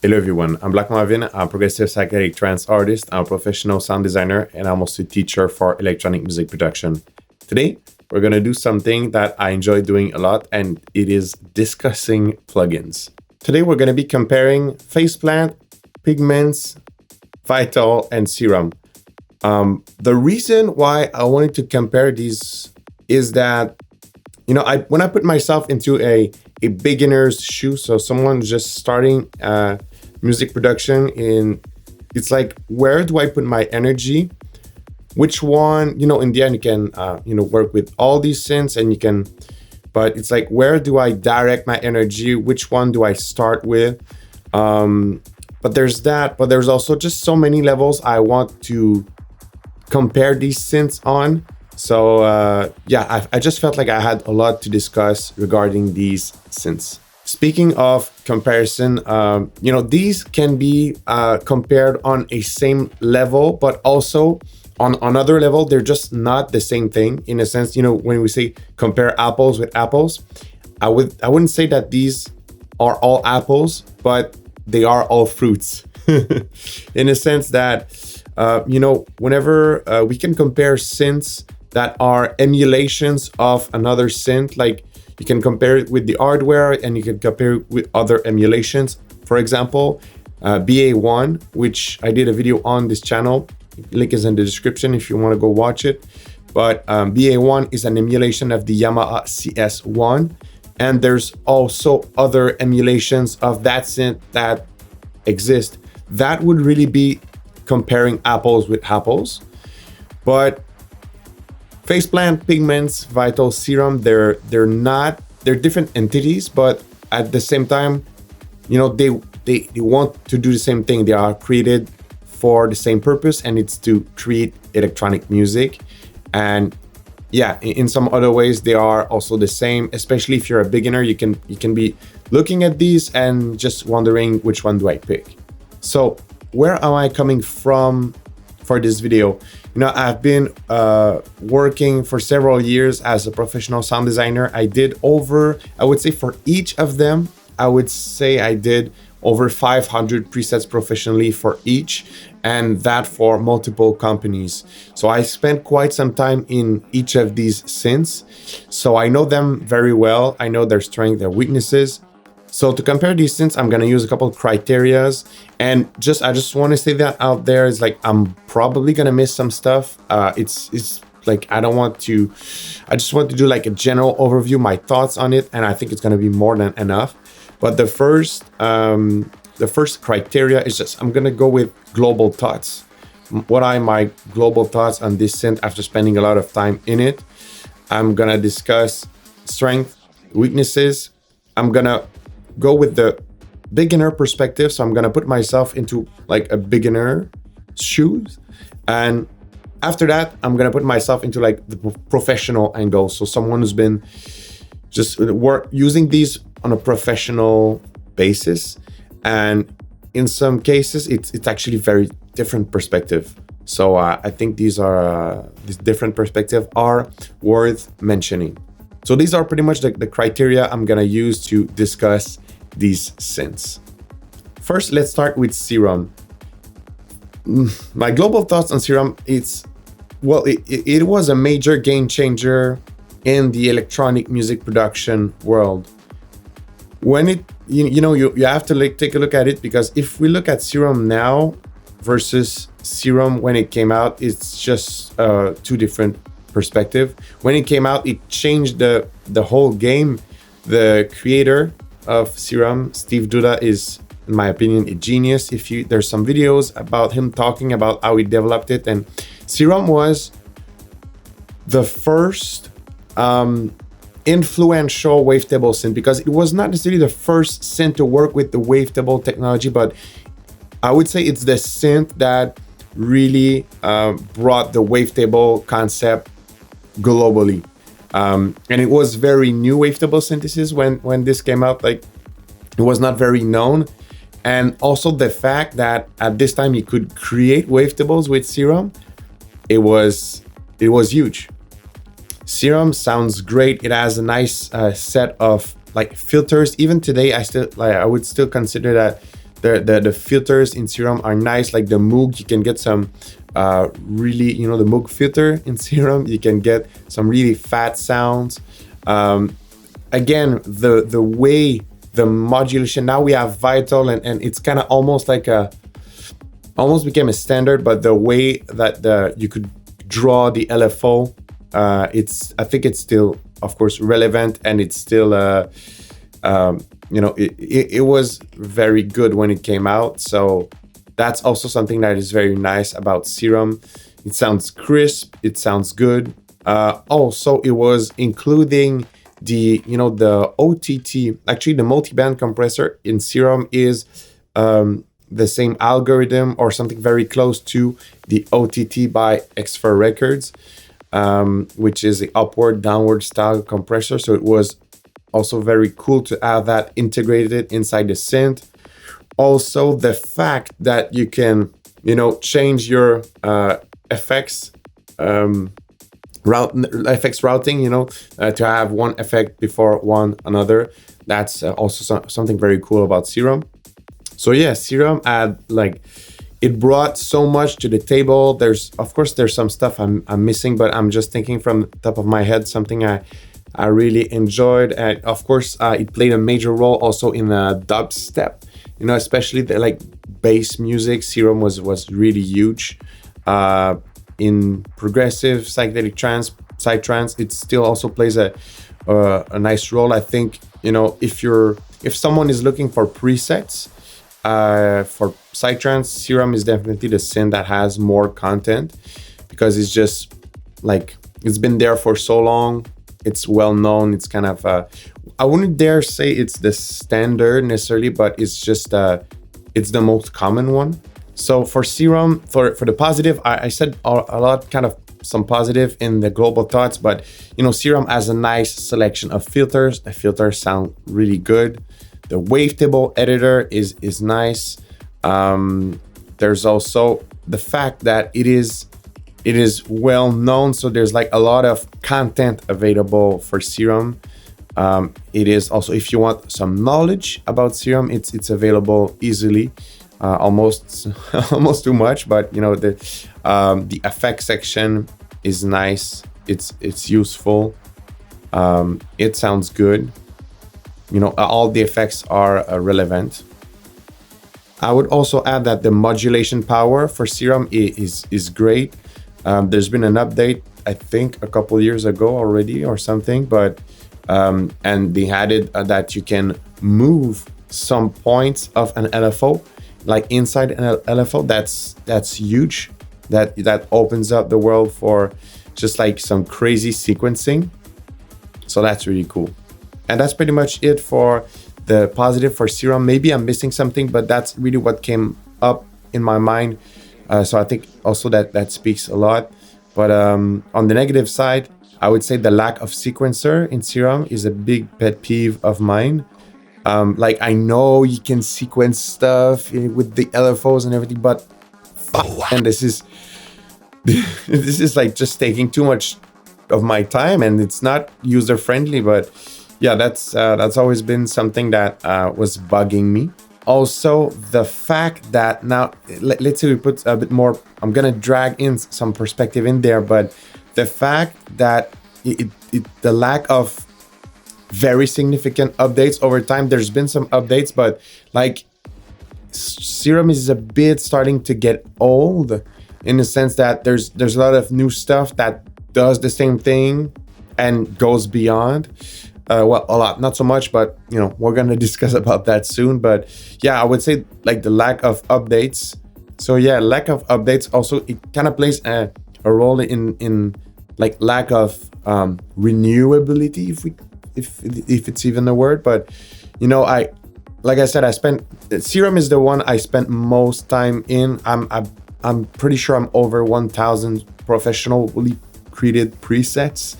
Hello everyone, I'm Black Marvin. I'm a progressive psychedelic trance artist. I'm a professional sound designer, and I'm also a teacher for electronic music production. Today, we're going to do something that I enjoy doing a lot, and it is discussing plugins. Today, we're going to be comparing Faceplant, Pigments, Vital, and Serum. The reason why I wanted to compare these is that, when I put myself into a beginner's shoe, so someone just starting music production, it's like, where do I put my energy? Which one, in the end, you can, work with all these synths but it's like, where do I direct my energy? Which one do I start with? But there's that, but there's also just so many levels I want to compare these synths on. So I just felt like I had a lot to discuss regarding these synths. Speaking of comparison, these can be compared on a same level, but also on another level, they're just not the same thing. In a sense, when we say compare apples with apples, I wouldn't say that these are all apples, but they are all fruits. In a sense that, whenever we can compare synths that are emulations of another synth, like you can compare it with the hardware and you can compare it with other emulations. For example, BA1, which I did a video on this channel. Link is in the description if you want to go watch it. But BA1 is an emulation of the Yamaha CS1. And there's also other emulations of that synth that exist. That would really be comparing apples with apples. But Faceplant, Pigments, Vital, Serum, they're different entities, but at the same time, they want to do the same thing. They are created for the same purpose, and it's to create electronic music. And yeah, in some other ways, they are also the same. Especially if you're a beginner, you can be looking at these and just wondering, which one do I pick? So where am I coming from for this video? I've been working for several years as a professional sound designer. I would say for each of them, I did over 500 presets professionally for each, and that for multiple companies. So I spent quite some time in each of these synths. So I know them very well. I know their strengths, their weaknesses. So to compare these synths, I'm going to use a couple of criterias, and I just want to say that out there is like, I'm probably going to miss some stuff. It's like, I just want to do like a general overview, my thoughts on it. And I think it's going to be more than enough. But the first criteria is just, I'm going to go with global thoughts. What are my global thoughts on this synth after spending a lot of time in it? I'm going to discuss strength, weaknesses. I'm going to go with the beginner perspective. So I'm going to put myself into like a beginner shoes. And after that, I'm going to put myself into like the professional angle. So someone who's been just using these on a professional basis. And in some cases, it's actually very different perspective. So I think these different perspectives are worth mentioning. So these are pretty much the criteria I'm going to use to discuss these synths. First, let's start with Serum. My global thoughts on Serum, it was a major game changer in the electronic music production world. When you have to take a look at it, because if we look at Serum now versus Serum when it came out, it's just two different perspectives. When it came out, it changed the whole game. The creator of Serum, Steve Duda, is, in my opinion, a genius. There's some videos about him talking about how he developed it, and Serum was the first influential wavetable synth, because it was not necessarily the first synth to work with the wavetable technology, but I would say it's the synth that really brought the wavetable concept globally. And it was very new wavetable synthesis when this came out. Like, it was not very known. And also the fact that at this time you could create wavetables with Serum, it was huge. Serum sounds great. It has a nice set of like filters. Even today, I would still consider that The filters in Serum are nice, like the Moog. You can get some really, you know, the Moog filter in Serum. You can get some really fat sounds. Again, the way the modulation, now we have Vital, and it's kind of almost like almost became a standard, but the way that you could draw the LFO, I think it's still, of course, relevant, and it's still, you know, it was very good when it came out. So that's also something that is very nice about Serum. It sounds crisp, it sounds good. Also, it was including the, you know, the OTT, actually the multi-band compressor in Serum is the same algorithm or something very close to the OTT by X4 Records, which is the upward downward style compressor. So it was also very cool to have that integrated inside the synth. Also, the fact that you can, you know, change your effects routing, you know, to have one effect before one another. That's also something very cool about Serum. So yeah, Serum had, like, it brought so much to the table. There's, of course, there's some stuff I'm missing, but I'm just thinking from the top of my head, something I really enjoyed. And of course, it played a major role also in dubstep, you know, especially the, like, bass music. Serum was really huge. In progressive psychedelic trance, psytrance, it still also plays a nice role. I think, you know, if someone is looking for presets for psytrance, Serum is definitely the synth that has more content, because it's just like, it's been there for so long. It's well known. It's kind of I wouldn't dare say it's the standard necessarily, but it's just it's the most common one. So for Serum, for the positive, I said a lot, kind of some positive in the global thoughts, but, you know, Serum has a nice selection of filters. The filters sound really good. The wavetable editor is nice. There's also the fact that it is well known, so there's like a lot of content available for Serum. It is also, if you want some knowledge about Serum, it's available easily. Almost too much, but, you know, the effect section is nice. It's useful. It sounds good. You know, all the effects are relevant. I would also add that the modulation power for Serum is great. There's been an update, I think, a couple years ago already or something, but and they added that you can move some points of an LFO, like inside an LFO. That's huge. That opens up the world for just like some crazy sequencing. So that's really cool. And that's pretty much it for the positive for Serum. Maybe I'm missing something, but that's really what came up in my mind. So I think also that speaks a lot. But on the negative side, I would say the lack of sequencer in Serum is a big pet peeve of mine. Like, I know you can sequence stuff with the LFOs and everything, but and this is like just taking too much of my time, and it's not user friendly. But yeah, that's always been something that was bugging me. Also, the fact that now, let's say we put a bit more, I'm gonna drag in some perspective in there, but the fact that the lack of very significant updates over time. There's been some updates, but like, Serum is a bit starting to get old, in the sense that there's a lot of new stuff that does the same thing and goes beyond. Well, a lot, not so much, but, you know, we're gonna discuss about that soon. But yeah, I would say like the lack of updates. So yeah, lack of updates also, it kind of plays a role in like lack of renewability, if it's even a word. But, you know, like I said, Serum is the one I spent most time in. I'm pretty sure I'm over 1,000 professionally created presets.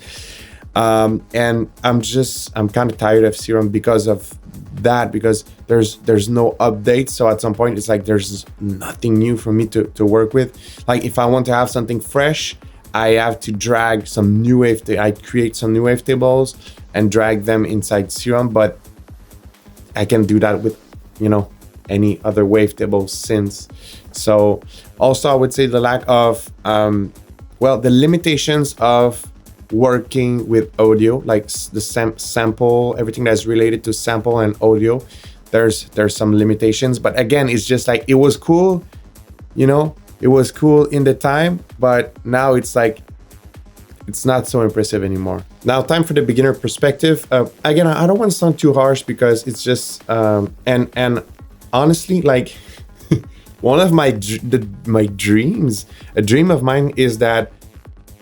And I'm kind of tired of Serum because of that, because there's no updates. So at some point it's like there's nothing new for me to work with. Like, if I want to have something fresh, I have to drag some new I create some new wavetables and drag them inside Serum, but I can do that with, you know, any other wavetable synths. So also I would say the lack of, the limitations of working with audio, like the sample, everything that's related to sample and audio. There's some limitations, but again, it's just like, it was cool, it was cool in the time, but now it's like, it's not so impressive anymore. Now, time for the beginner perspective. Again, I don't want to sound too harsh because it's just, and honestly, like one of my dreams, a dream of mine is that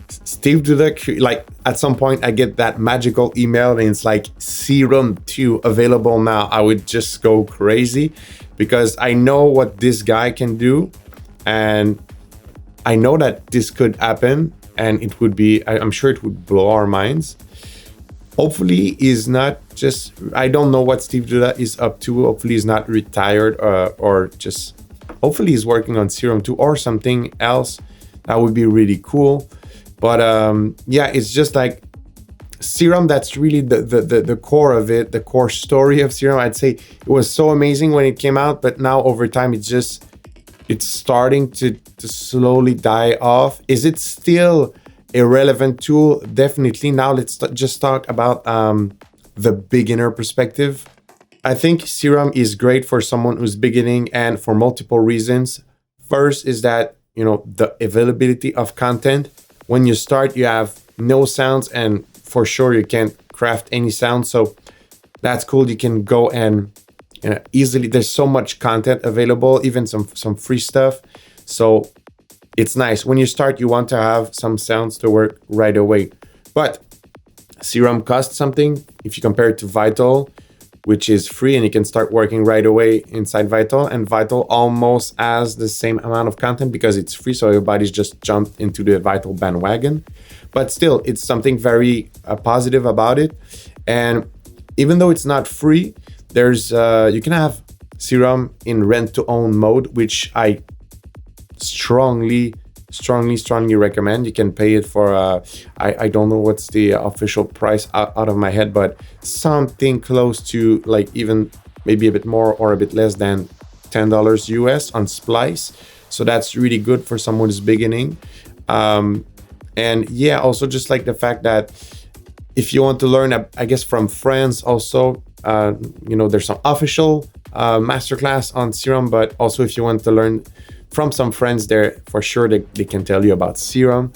Steve Duda, like at some point I get that magical email and it's like Serum 2 available now. I would just go crazy because I know what this guy can do, and I know that this could happen, and it would be, I'm sure it would blow our minds. Hopefully he's not just, I don't know what Steve Duda is up to. Hopefully he's not retired, or just, hopefully he's working on Serum 2 or something else. That would be really cool. But yeah, it's just like Serum, that's really the core of it, the core story of Serum. I'd say it was so amazing when it came out, but now over time it's starting to slowly die off. Is it still a relevant tool? Definitely. Now let's just talk about the beginner perspective. I think Serum is great for someone who's beginning, and for multiple reasons. First is that, the availability of content. When you start, you have no sounds, and for sure you can't craft any sound. So that's cool. You can go and easily, there's so much content available, even some free stuff. So it's nice. When you start, you want to have some sounds to work right away. But Serum costs something. If you compare it to Vital, which is free and you can start working right away inside Vital, and Vital almost has the same amount of content because it's free, so everybody's just jumped into the Vital bandwagon. But still, it's something very positive about it. And even though it's not free, there's you can have Serum in rent-to-own mode, which I strongly recommend. You can pay it for I don't know what's the official price out of my head, but something close to, like, even maybe a bit more or a bit less than $10 US on Splice. So that's really good for someone who's beginning. And yeah, also just like the fact that if you want to learn, I guess, from friends also, there's some official masterclass on Serum, but also if you want to learn from some friends there, for sure they can tell you about Serum.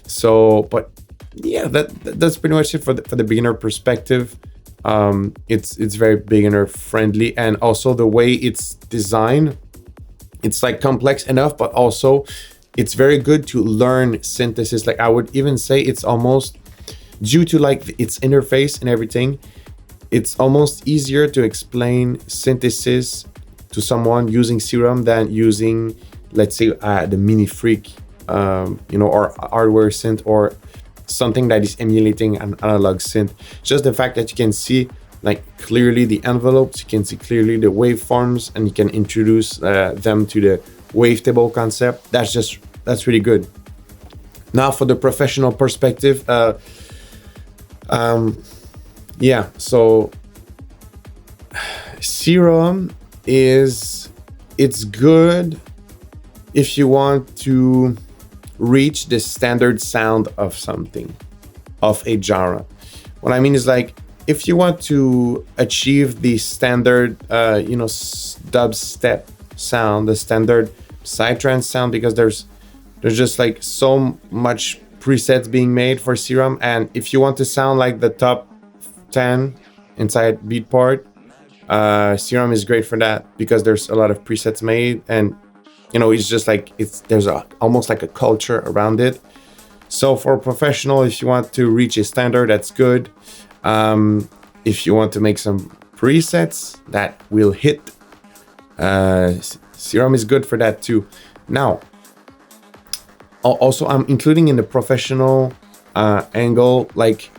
So, but yeah, that's pretty much it for the beginner perspective. It's very beginner friendly, and also the way it's designed, it's like complex enough, but also it's very good to learn synthesis. Like, I would even say it's almost, due to like its interface and everything, it's almost easier to explain synthesis to someone using Serum than using, let's say, the Mini Freak, or hardware synth, or something that is emulating an analog synth. Just the fact that you can see like clearly the envelopes, you can see clearly the waveforms, and you can introduce them to the wavetable concept. That's really good. Now for the professional perspective, yeah, so Serum it's good if you want to reach the standard sound of something, of a genre. What I mean is, like, if you want to achieve the standard, dubstep sound, the standard psytrance sound, because there's just like so much presets being made for Serum, and if you want to sound like the top 10 inside Beatport, Serum is great for that because there's a lot of presets made, and it's just like there's almost like a culture around it. So for professional, if you want to reach a standard, that's good. If you want to make some presets that will hit, Serum is good for that too. Now, also I'm including in the professional angle, like,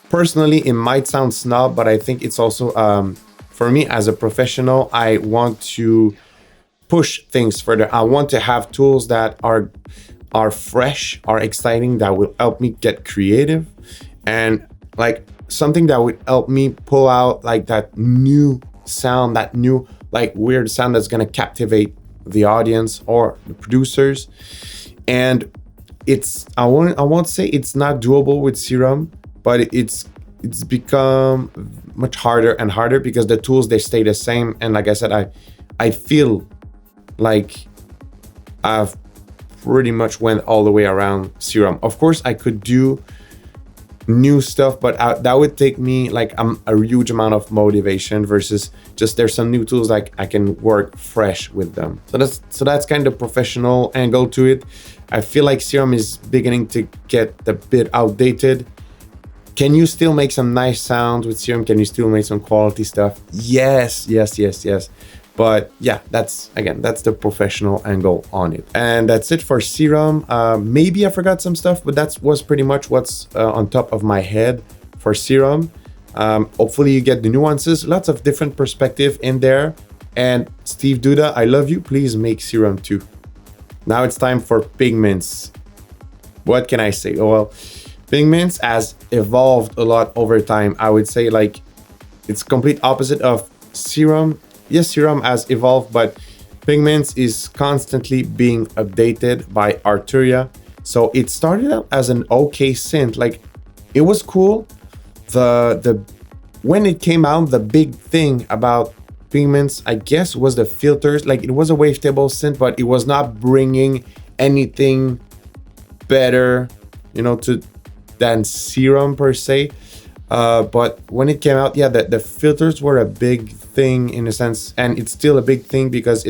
personally, it might sound snob, but I think it's also, for me as a professional, I want to push things further. I want to have tools that are fresh, are exciting, that will help me get creative, and like something that would help me pull out like that new sound, that new like weird sound that's gonna captivate the audience or the producers. And I won't say it's not doable with Serum, but it's become much harder and harder because the tools, they stay the same. And like I said, I feel like I've pretty much went all the way around Serum. Of course, I could do new stuff, but that would take me like a huge amount of motivation versus just there's some new tools like I can work fresh with them. So that's kind of professional angle to it. I feel like Serum is beginning to get a bit outdated. Can you still make some nice sounds with Serum? Can you still make some quality stuff? Yes. But yeah, that's the professional angle on it. And that's it for Serum. Maybe I forgot some stuff, but that was pretty much what's on top of my head for Serum. Hopefully you get the nuances, lots of different perspective in there. And Steve Duda, I love you. Please make Serum too. Now it's time for Pigments. What can I say? Oh, well, Pigments has evolved a lot over time. I would say like it's complete opposite of Serum. Yes, Serum has evolved, but Pigments is constantly being updated by Arturia. So it started out as an okay synth. Like it was cool. When it came out, the big thing about Pigments, I guess, was the filters. Like it was a wavetable synth, but it was not bringing anything better, than Serum per se. But when it came out, yeah, the filters were a big thing in a sense, and it's still a big thing because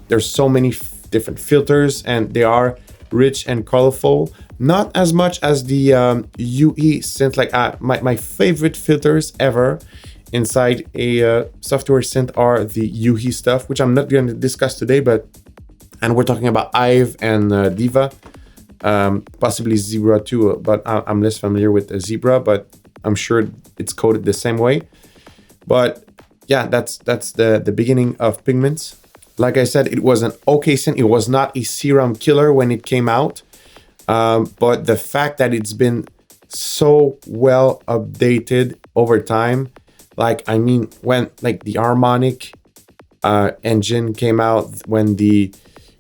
there's so many different filters and they are rich and colorful. Not as much as the UE synth. Like my favorite filters ever inside a software synth are the UE stuff, which I'm not going to discuss today, and we're talking about Ive and Diva, possibly Zebra too, but I'm less familiar with Zebra, but I'm sure it's coded the same way. But yeah, that's the beginning of Pigments. Like I said, it was an okay synth. It was not a Serum killer when it came out. But the fact that it's been so well updated over time, like, I mean, when like the harmonic engine came out, when the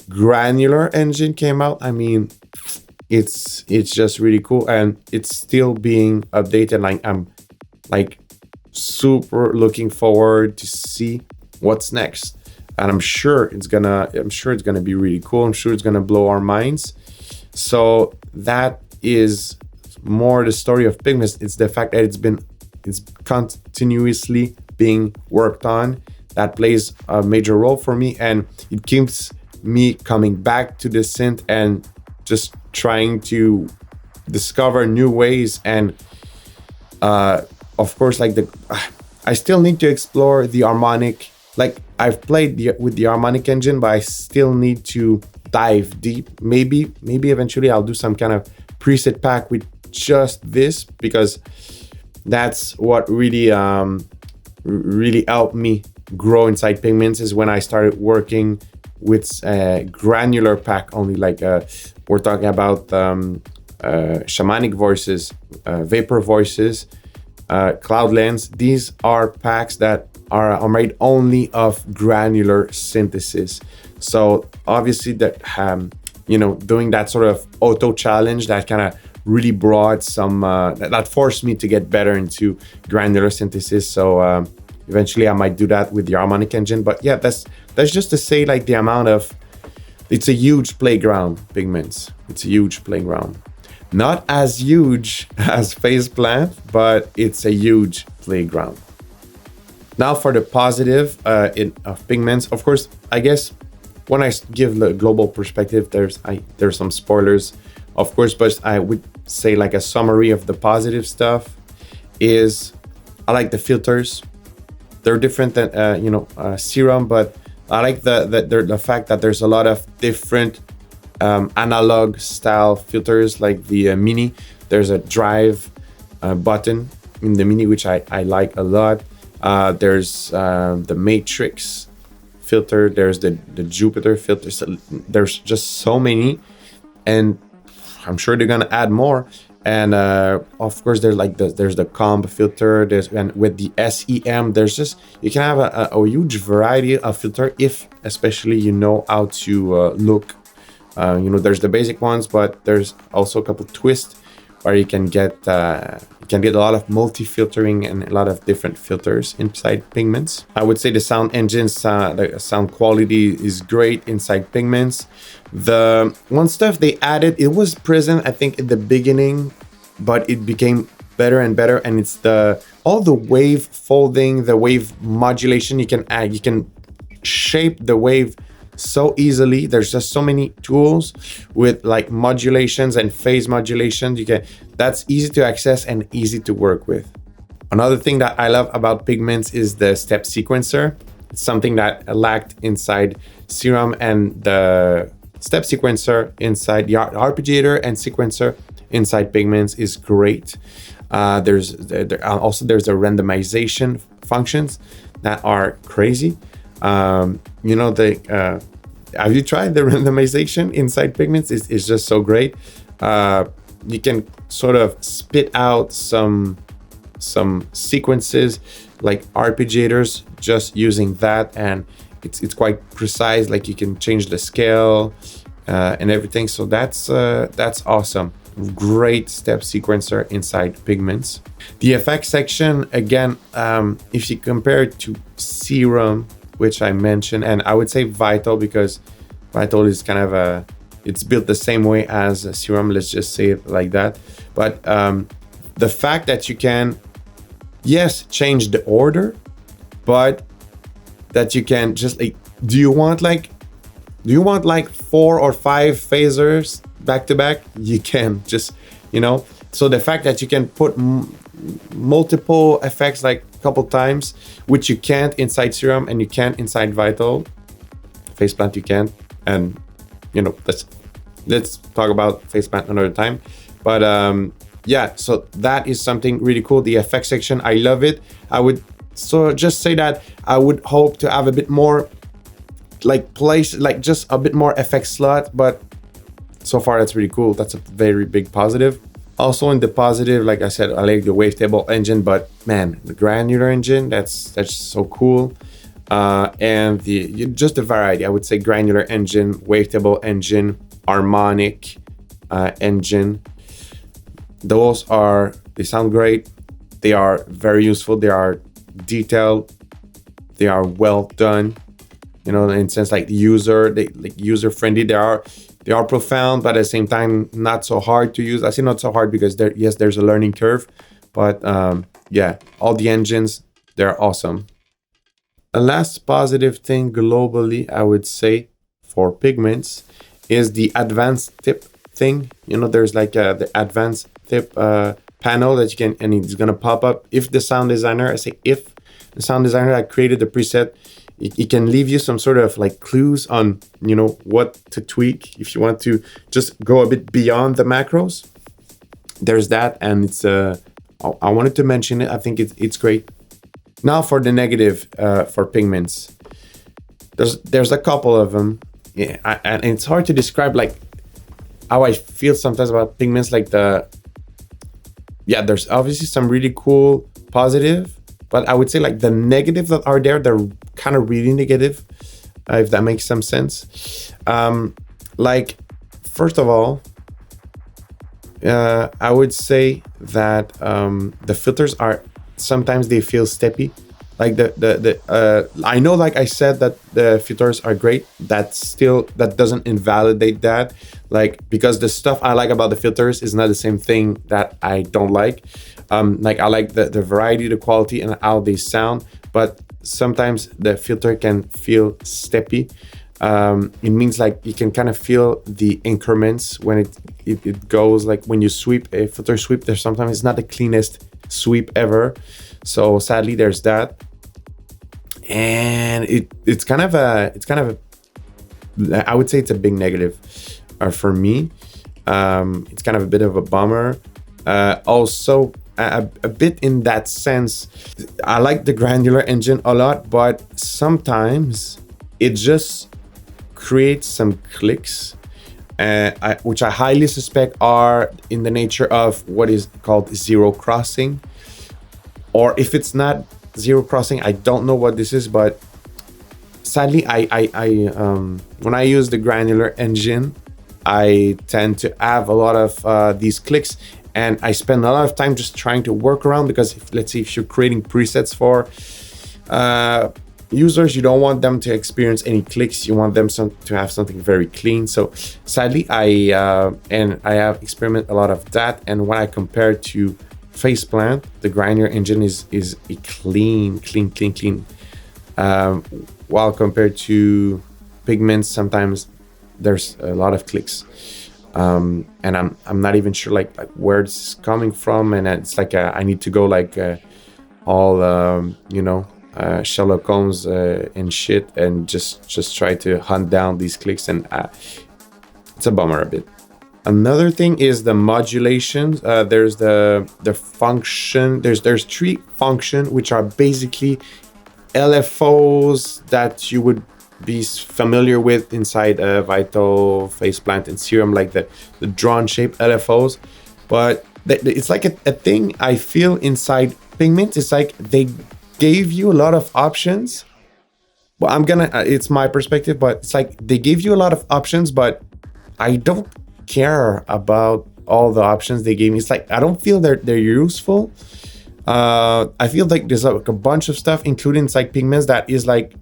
granular engine came out, I mean, it's just really cool, and it's still being updated. Like I'm like super looking forward to see what's next, and I'm sure it's gonna be really cool. I'm sure it's gonna blow our minds. So that is more the story of Pigments. It's the fact that it's continuously being worked on that plays a major role for me, and it keeps me coming back to the synth and just trying to discover new ways. And of course, like I still need to explore the harmonic. Like I've played with the harmonic engine, but I still need to dive deep. Maybe eventually I'll do some kind of preset pack with just this, because that's what really helped me grow inside Pigments, is when I started working with granular pack only. Like we're talking about shamanic voices, vapor voices, cloudlands. These are packs that are made only of granular synthesis. So obviously that doing that sort of auto challenge, that kind of really brought some that forced me to get better into granular synthesis. So eventually I might do that with the harmonic engine. But yeah, that's just to say, like, the amount of, it's a huge playground, Pigments. It's a huge playground. Not as huge as Faceplant, but it's a huge playground. Now for the positive of Pigments. Of course, I guess when I give the global perspective, there's some spoilers, of course, but I would say like a summary of the positive stuff is I like the filters. They're different than Serum, but I like the fact that there's a lot of different analog style filters, like the Mini. There's a drive button in the Mini, which I like a lot. There's the Matrix filter. There's the Jupiter filter. So there's just so many, and I'm sure they're gonna add more. And of course there's the comb filter, and with the SEM there's just, you can have a huge variety of filter, if especially you know how to look. There's the basic ones, but there's also a couple twists where you can get a lot of multi-filtering and a lot of different filters inside Pigments. I would say the sound engines, the sound quality is great inside Pigments. The one stuff they added, it was present I think in the beginning, but it became better and better, and it's all the wave folding, the wave modulation. You can shape the wave so easily. There's just so many tools with like modulations and phase modulations. That's easy to access and easy to work with. Another thing that I love about Pigments is the step sequencer. It's something that lacked inside Serum, and the step sequencer inside the arpeggiator and sequencer inside Pigments is great. There's the randomization functions that are crazy. Have you tried the randomization inside Pigments? It's just so great. You can sort of spit out some sequences like arpeggiators just using that, and it's quite precise. Like you can change the scale and everything. So that's awesome. Great step sequencer inside Pigments. The effects section, again, if you compare it to Serum, which I mentioned, and I would say Vital, because Vital is kind of it's built the same way as Serum, let's just say it like that. But the fact that you can, yes, change the order, but that you can just like, do you want like 4 or 5 phasers back to back? You can just, so the fact that you can put multiple effects like a couple times, which you can't inside Serum and you can't inside Vital. Faceplant you can, and let's talk about Faceplant another time. But yeah, so that is something really cool. The effects section, I love it. I would just say that I would hope to have a bit more just a bit more effects slot, but so far that's really cool. That's a very big positive. Also in the positive, like I said, I like the wavetable engine, but man, the granular engine, that's so cool. And just the variety, I would say granular engine, wavetable engine, harmonic engine. They sound great. They are very useful. They are detailed. They are well done. In a sense, like user friendly. They are profound, but at the same time, not so hard to use. I say not so hard because there's a learning curve, but yeah, all the engines, they're awesome. A last positive thing globally, I would say, for Pigments is the advanced tip thing. There's like the advanced tip panel that you can, and it's gonna pop up if the sound designer that created the preset, it can leave you some sort of like clues on what to tweak if you want to just go a bit beyond the macros. There's that, and it's I wanted to mention it. I think it's great. Now for the negative for Pigments, there's a couple of them. Yeah, and it's hard to describe like how I feel sometimes about Pigments. Like there's obviously some really cool positive, but I would say like the negatives that are there, they're kind of really negative, if that makes some sense. Like, first of all, I would say that the filters are, sometimes they feel steppy. Like I know, like I said, that the filters are great. That doesn't invalidate that. Like, because the stuff I like about the filters is not the same thing that I don't like. Like I like the variety, the quality, and how they sound, but sometimes the filter can feel steppy. It means like you can kind of feel the increments when it goes, like when you sweep a filter sweep, there's sometimes it's not the cleanest sweep ever. So sadly, there's that, and it's kind of a I would say it's a big negative for me. It's kind of a bit of a bummer. Also, a bit in that sense, I like the granular engine a lot, but sometimes it just creates some clicks which I highly suspect are in the nature of what is called zero crossing. Or if it's not zero crossing, I don't know what this is, but sadly, when I use the granular engine, I tend to have a lot of these clicks, and I spend a lot of time just trying to work around, because let's say if you're creating presets for users, you don't want them to experience any clicks. You want them to have something very clean. So sadly, I have experimented a lot of that, and when I compare to Faceplant, the granular engine is a clean. While compared to Pigments, sometimes there's a lot of clicks, and I'm not even sure like where this is coming from, and it's like I need to go like all Sherlock Holmes and shit, and just try to hunt down these clicks, and it's a bummer a bit. Another thing is the modulations. There's the function. There's three functions which are basically LFOs that you would be familiar with inside Vital, Faceplant, and Serum, like the drawn shape LFOs. But it's like a thing I feel inside Pigments. It's like they gave you a lot of options. Well, it's my perspective, but it's like they gave you a lot of options, but I don't care about all the options they gave me. It's like I don't feel they're useful. I feel like there's like a bunch of stuff, including like Pigments, that is like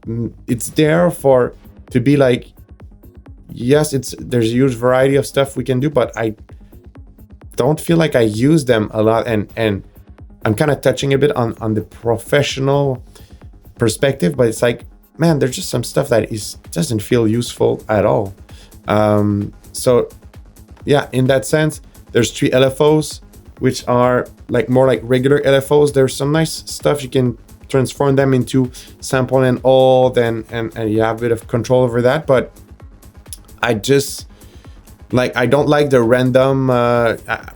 it's there to be like, yes, there's a huge variety of stuff we can do, but I don't feel like I use them a lot, and I'm kind of touching a bit on the professional perspective, but it's like, man, there's just some stuff that doesn't feel useful at all. So yeah, in that sense, there's three LFOs, which are like more like regular LFOs. There's some nice stuff. You can transform them into sample and all, and you have a bit of control over that. But I don't like the random.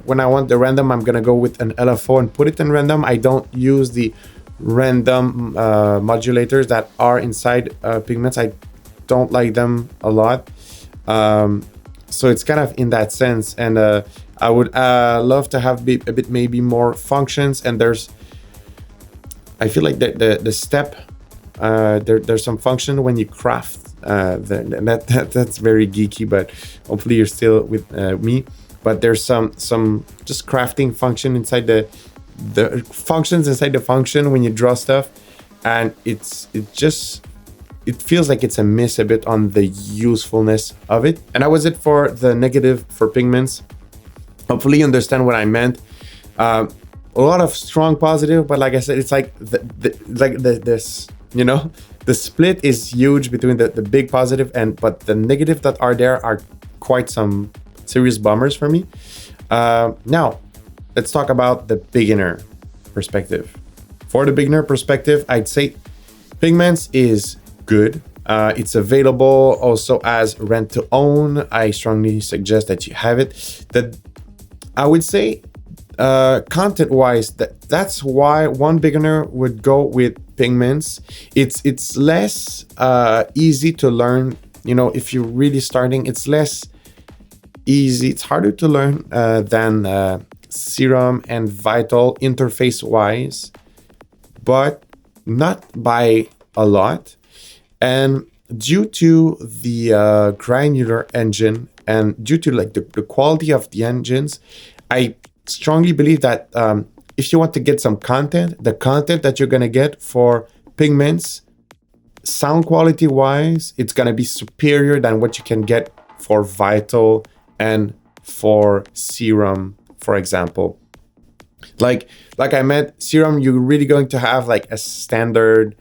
When I want the random, I'm gonna go with an LFO and put it in random. I don't use the random modulators that are inside Pigments. I don't like them a lot. So it's kind of in that sense, and I would love to have a bit maybe more functions. And I feel like the step there's some function when you craft. That's very geeky, but hopefully you're still with me. But there's some just crafting function inside the functions inside the function when you draw stuff, and it feels like it's a miss a bit on the usefulness of it. And that was it for the negative for Pigments. Hopefully you understand what I meant. A lot of strong positive, but like I said, it's like this, the split is huge between the big positive but the negative that are there are quite some serious bummers for me. Now, let's talk about the beginner perspective. For the beginner perspective, I'd say Pigments is good. It's available also as rent to own. I strongly suggest that you have it. I would say content wise, that's why one beginner would go with Pigments. It's less easy to learn. If you're really starting, it's less easy. It's harder to learn than Serum and Vital interface wise, but not by a lot. And due to the granular engine, and due to like the quality of the engines, I strongly believe that if you want to get some content, the content that you're going to get for Pigments, sound quality wise, it's going to be superior than what you can get for Vital and for Serum, for example. Like I meant, Serum, you're really going to have like a standard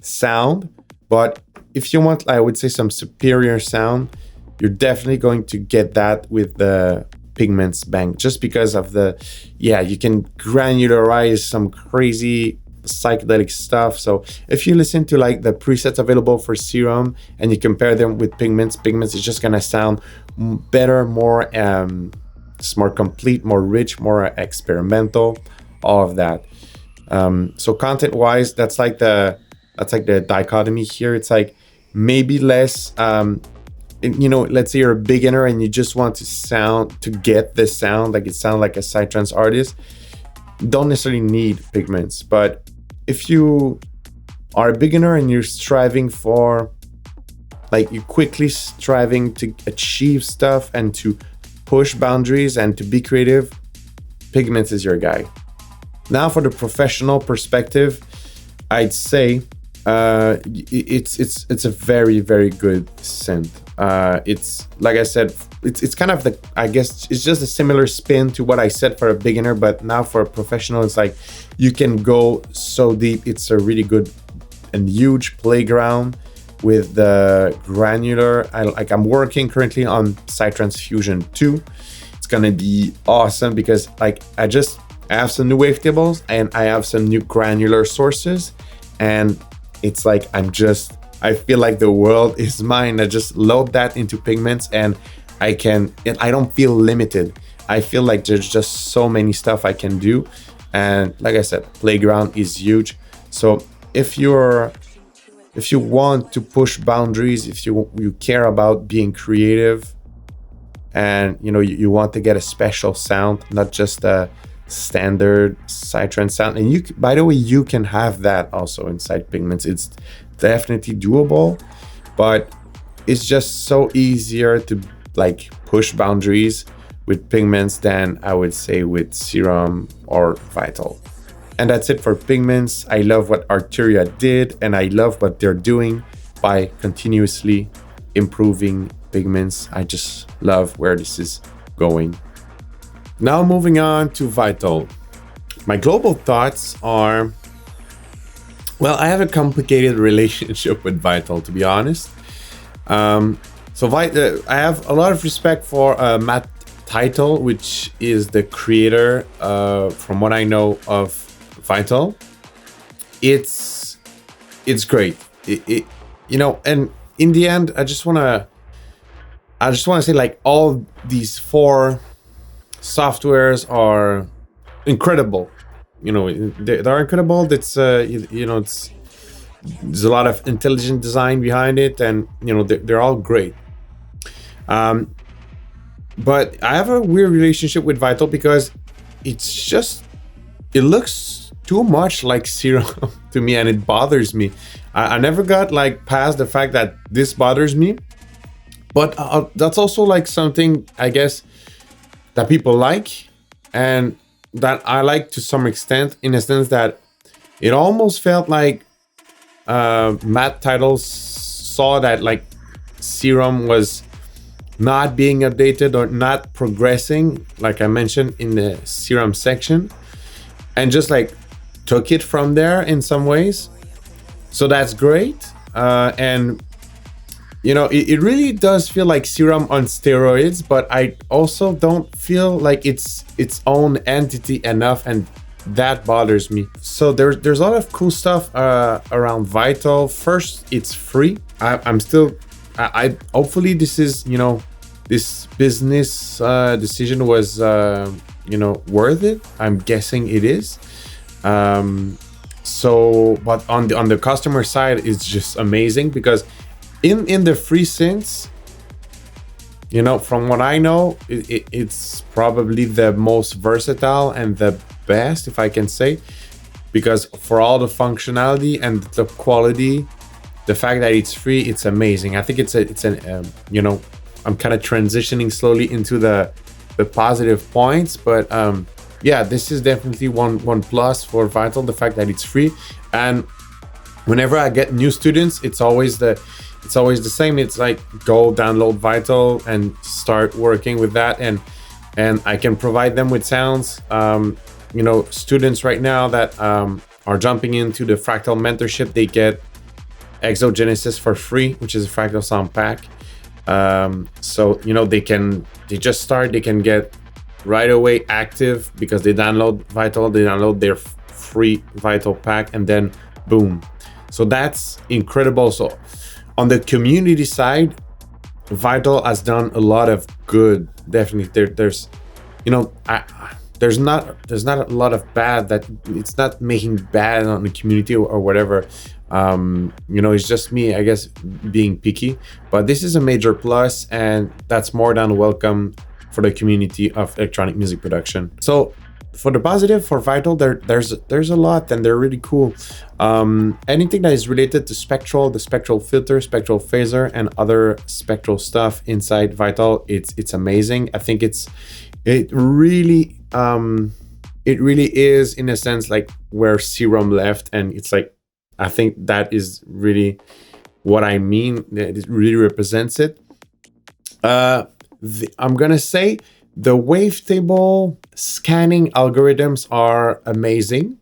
sound. But if you want, I would say, some superior sound, you're definitely going to get that with the Pigments bank, just because of you can granularize some crazy psychedelic stuff. So if you listen to like the presets available for Serum and you compare them with Pigments is just gonna sound better, more complete, more rich, more experimental, all of that. So content wise, that's like the dichotomy here. It's like maybe less let's say you're a beginner and you just want to get the sound, like it sounds like a psytrance artist, don't necessarily need Pigments. But if you are a beginner and you're striving for, like, you quickly striving to achieve stuff and to push boundaries and to be creative, Pigments is your guy. Now for the professional perspective, I'd say it's a very, very good synth. It's, like I said, it's kind of I guess it's just a similar spin to what I said for a beginner, but now for a professional, it's like you can go so deep. It's a really good and huge playground with the granular. I'm working currently on Psytrance Fusion 2. It's gonna be awesome because I have some new wavetables and I have some new granular sources, and it's like I feel like the world is mine. I just load that into Pigments and I don't feel limited. I feel like there's just so many stuff I can do. And like I said, playground is huge. So if you want to push boundaries, if you care about being creative, and you want to get a special sound, not just a standard Psytrance sound, and by the way, you can have that also inside Pigments. It's definitely doable, but it's just so easier to push boundaries with Pigments than I would say with Serum or Vital. And that's it for Pigments. I love what Arturia did, and I love what they're doing by continuously improving Pigments. I just love where this is going. Now moving on to Vital. My global thoughts are, well, I have a complicated relationship with Vital, to be honest. I have a lot of respect for Matt Title, which is the creator, from what I know, of Vital. It's great. And in the end, I just want to say, all these 4 softwares are incredible. They're incredible. That's there's a lot of intelligent design behind it, and they're all great. But I have a weird relationship with Vital because it looks too much like Serum to me, and it bothers me. I never got past the fact that this bothers me, but that's also something, I guess, that people like, and that I like to some extent, in a sense that it almost felt like Matt Titles saw that Serum was not being updated or not progressing, like I mentioned in the Serum section, and just took it from there in some ways. So that's great. And it really does feel like Serum on steroids, but I also don't feel like it's its own entity enough, and that bothers me. So there's a lot of cool stuff around Vital. First, it's free. I hopefully this is, this business decision was worth it. I'm guessing it is. But on the customer side, it's just amazing because in the free synths, from what I know, it's probably the most versatile and the best, if I can say, because for all the functionality and the quality, the fact that it's free, it's amazing. I think I'm kind of transitioning slowly into the positive points, but yeah, this is definitely one plus for Vital, the fact that it's free. And whenever I get new students, it's always the same. It's go download Vital and start working with that, and I can provide them with sounds. Students right now that are jumping into the Fractal mentorship, they get Exogenesis for free, which is a Fractal sound pack. So they just start, they can get right away active because they download Vital, they download their free Vital pack, and then boom. So that's incredible. So on the community side, Vital has done a lot of good. Definitely, there's not a lot of bad, that it's not making bad on the community or whatever. You know, it's just me, I guess, being picky, but this is a major plus, and that's more than welcome for the community of electronic music production. So for the positive, for Vital, there's a lot, and they're really cool. Anything that is related to spectral, the spectral filter, spectral phaser, and other spectral stuff inside Vital, it's amazing. I think it really is, in a sense, like where Serum left, and it's like, I think that is really what I mean. It really represents it. I'm gonna say the wavetable scanning algorithms are amazing.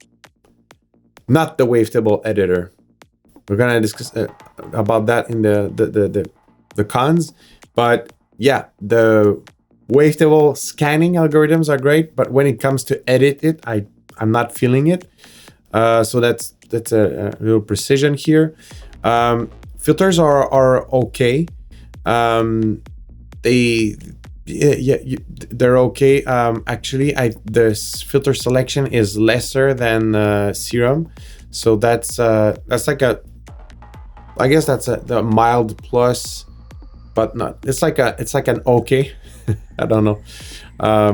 Not the wavetable editor. We're gonna discuss about that in the cons. But yeah, the wavetable scanning algorithms are great, but when it comes to edit it, I'm not feeling it. So that's a little precision here. Filters are okay. They're okay. Actually, the filter selection is lesser than Serum, so that's like I guess that's the mild plus, but not. It's like an okay. I don't know. I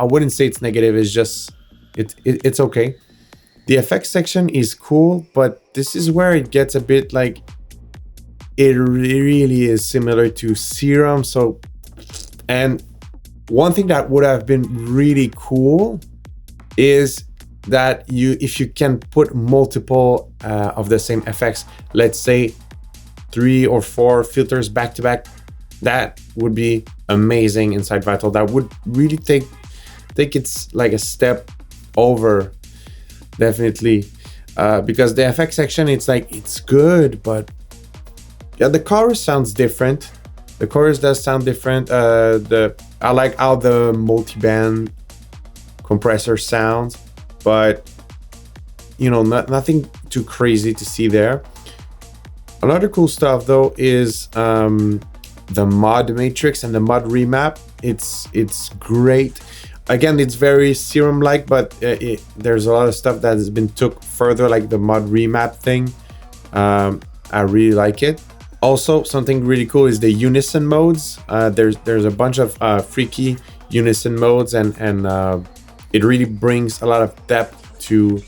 wouldn't say it's negative. It's just it's okay. The effects section is cool, but this is where it gets a bit like, it really is similar to Serum. So, and one thing that would have been really cool is that if you can put multiple of the same effects, let's say 3 or 4 filters back to back, that would be amazing inside Vital. That would really take it's like a step over. Definitely, because the effects section, it's like, it's good, but yeah, the chorus sounds different. The chorus does sound different. I like how the multi-band compressor sounds, but you know, nothing too crazy to see there. Another cool stuff though is the mod matrix and the mod remap. It's great. Again, it's very Serum-like, but there's a lot of stuff that has been took further, like the mod remap thing. I really like it. Also, something really cool is the unison modes. There's a bunch of freaky unison modes, and it really brings a lot of depth to,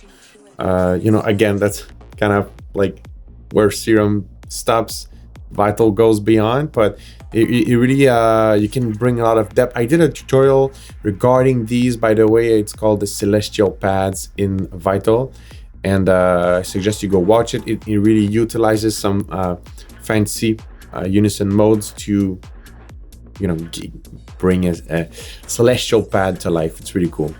you know, again, that's kind of like where Serum stops, Vital goes beyond, but it really, you can bring a lot of depth. I did a tutorial regarding these, by the way. It's called the Celestial Pads in Vital, and I suggest you go watch it. It really utilizes some fancy unison modes to, you know, bring a celestial pad to life. It's really cool.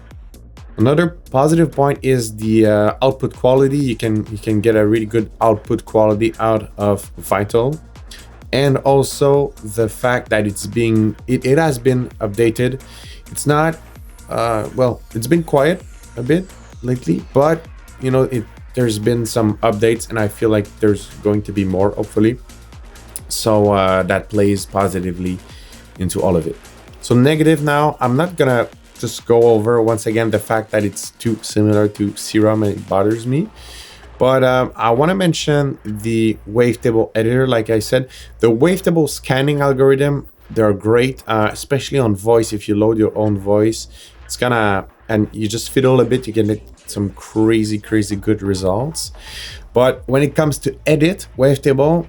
Another positive point is the output quality. You can get a really good output quality out of Vital. And also the fact that it has been updated. It's not, well, it's been quiet a bit lately, but you know, there's been some updates, and I feel like there's going to be more, hopefully. So that plays positively into all of it. So negative now, I'm not gonna just go over once again the fact that it's too similar to Serum and it bothers me. But I want to mention the wavetable editor. Like I said, the wavetable scanning algorithm, they're great, especially on voice. If you load your own voice, it's gonna, and you just fiddle a bit, you get some crazy good results. But when it comes to edit, wavetable,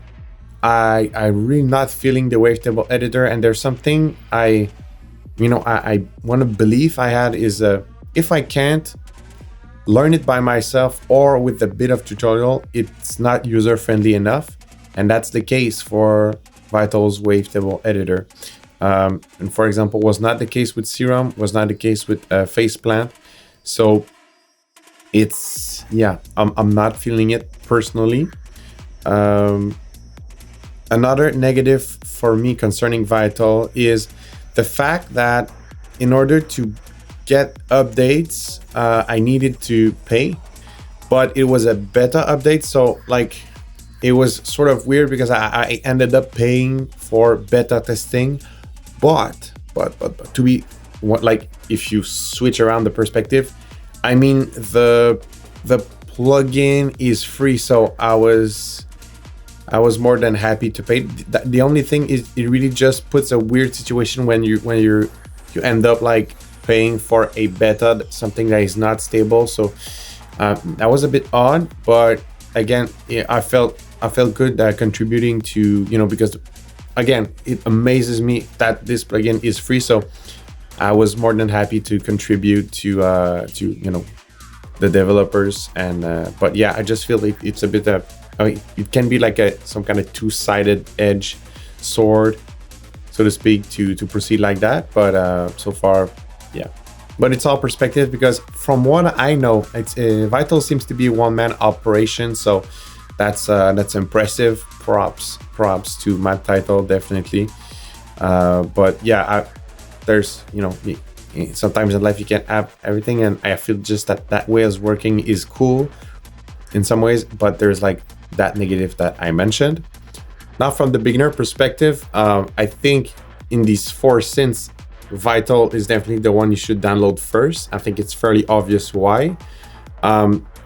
I'm really not feeling the wavetable editor. And there's something I want to believe I had is, if I can't learn it by myself or with a bit of tutorial, it's not user-friendly enough. And that's the case for Vital's wavetable editor. And for example, was not the case with Serum, was not the case with Faceplant. So it's, yeah, I'm not feeling it personally. Another negative for me concerning Vital is the fact that in order to get updates, I needed to pay, but it was a beta update. So like, it was sort of weird because I ended up paying for beta testing, but to be what, like, if you switch around the perspective, I mean, the plugin is free, so I was more than happy to pay. The only thing is it really just puts a weird situation when you end up like paying for a beta, something that is not stable. So that was a bit odd, but again, yeah, I felt good contributing to, because again, it amazes me that this plugin is free. So I was more than happy to contribute to the developers. And but yeah, I just feel like it's a bit it can be like some kind of two-sided edge sword, so to speak, to proceed like that. But so far, yeah. But it's all perspective, because from what I know, it's Vital seems to be a one-man operation, so that's impressive. Props to Matt Title, definitely. But yeah, there's sometimes in life you can't have everything, and I feel just that way of working is cool in some ways, but there's like that negative that I mentioned. Now, from the beginner perspective, I think in these 4 synths, Vital is definitely the one you should download first. I think it's fairly obvious why.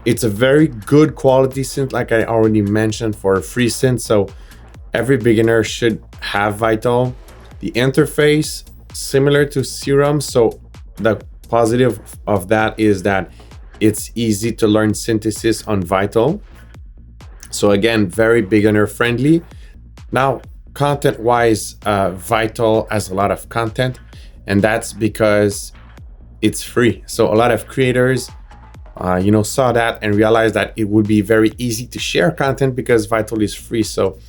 It's a very good quality synth, like I already mentioned, for a free synth, so every beginner should have Vital. The interface, similar to Serum, so the positive of that is that it's easy to learn synthesis on Vital. So again, very beginner friendly. Now, content-wise, Vital has a lot of content, and that's because it's free. So a lot of creators, saw that and realized that it would be very easy to share content because Vital is free. So,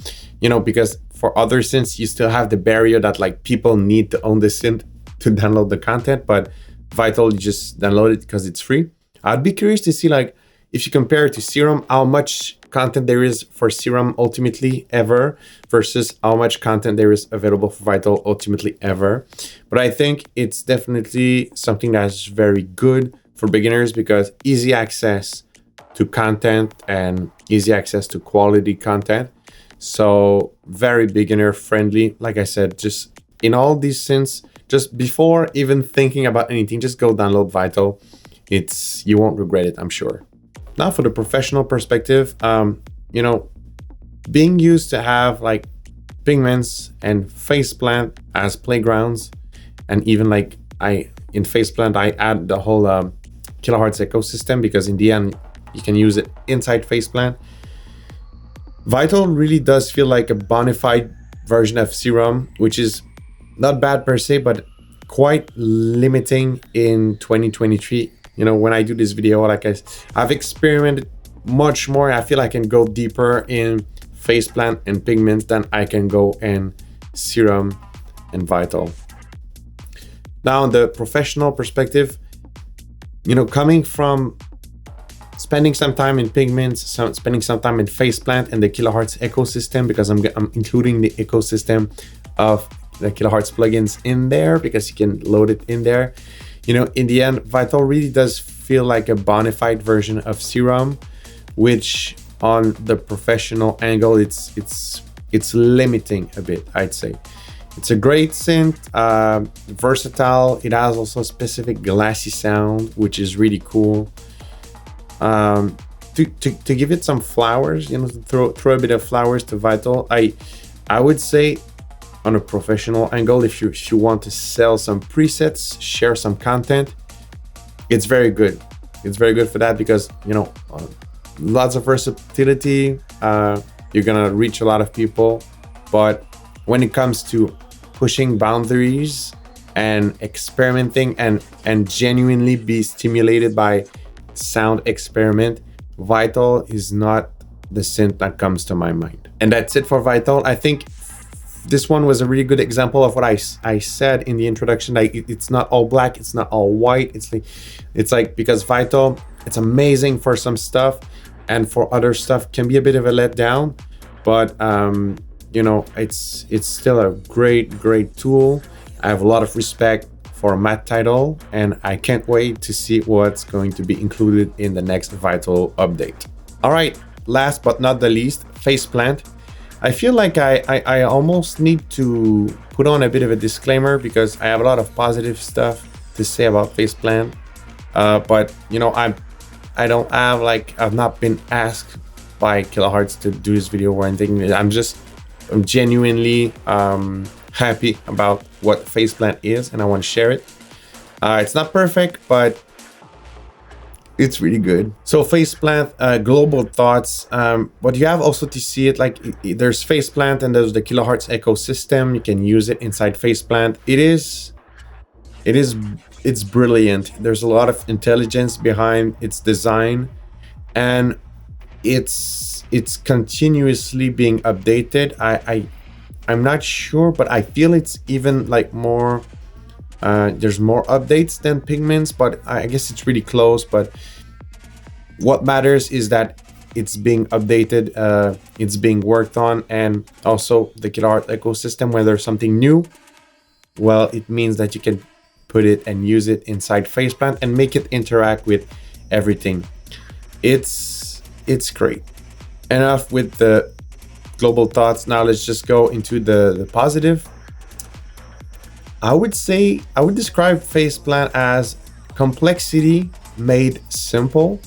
because for other synths, you still have the barrier that like people need to own the synth to download the content, but Vital, you just download it because it's free. I'd be curious to see, like, if you compare it to Serum, how much content there is for Serum ultimately ever versus how much content there is available for Vital ultimately ever. But I think it's definitely something that's very good for beginners, because easy access to content and easy access to quality content. So very beginner friendly. Like I said, just in all these synths, just before even thinking about anything, just go download Vital. You won't regret it, I'm sure. Now, for the professional perspective, being used to have like Pigments and Faceplant as playgrounds, and even like in Faceplant, I add the whole kilohertz ecosystem, because in the end, you can use it inside Faceplant. Vital really does feel like a bona fide version of Serum, which is not bad per se, but quite limiting in 2023. When I do this video, like I've experimented much more. I feel I can go deeper in Faceplant and Pigments than I can go in Serum and Vital. Now, on the professional perspective, coming from spending some time in Pigments, spending some time in Faceplant and the kilohertz ecosystem, because I'm including the ecosystem of the kilohertz plugins in there, because you can load it in there. In the end, Vital really does feel like a bona fide version of Serum, which on the professional angle, it's limiting a bit, I'd say. It's a great synth, versatile. It has also a specific glassy sound, which is really cool. To give it some flowers, to throw a bit of flowers to Vital, I would say, on a professional angle, if you want to sell some presets, share some content, it's very good. It's very good for that, because lots of versatility. You're gonna reach a lot of people, but when it comes to pushing boundaries and experimenting and genuinely be stimulated by sound experiment, Vital is not the synth that comes to my mind. And that's it for Vital. I think this one was a really good example of what I said in the introduction. Like, it's not all black, it's not all white. It's like because Vital, it's amazing for some stuff, and for other stuff can be a bit of a letdown. But it's still a great tool. I have a lot of respect for Matt Title, and I can't wait to see what's going to be included in the next Vital update. All right, last but not the least, Faceplant. I feel like I almost need to put on a bit of a disclaimer, because I have a lot of positive stuff to say about Faceplant. But I don't have like, I've not been asked by Kilohertz to do this video or anything. I'm genuinely happy about what Faceplant is, and I want to share it. It's not perfect, but it's really good. So Faceplant, global thoughts. But you have also to see it like there's Faceplant and there's the Kilohertz ecosystem. You can use it inside Faceplant. It's brilliant. There's a lot of intelligence behind its design, and it's continuously being updated. I'm not sure, but I feel it's even like more, there's more updates than Pigments, but I guess it's really close. But what matters is that it's being updated, it's being worked on, and also the Kilohertz ecosystem, when there's something new, well, it means that you can put it and use it inside Faceplant and make it interact with everything. It's great. Enough with the global thoughts. Now let's just go into the positive. I would describe Faceplant as complexity made simple,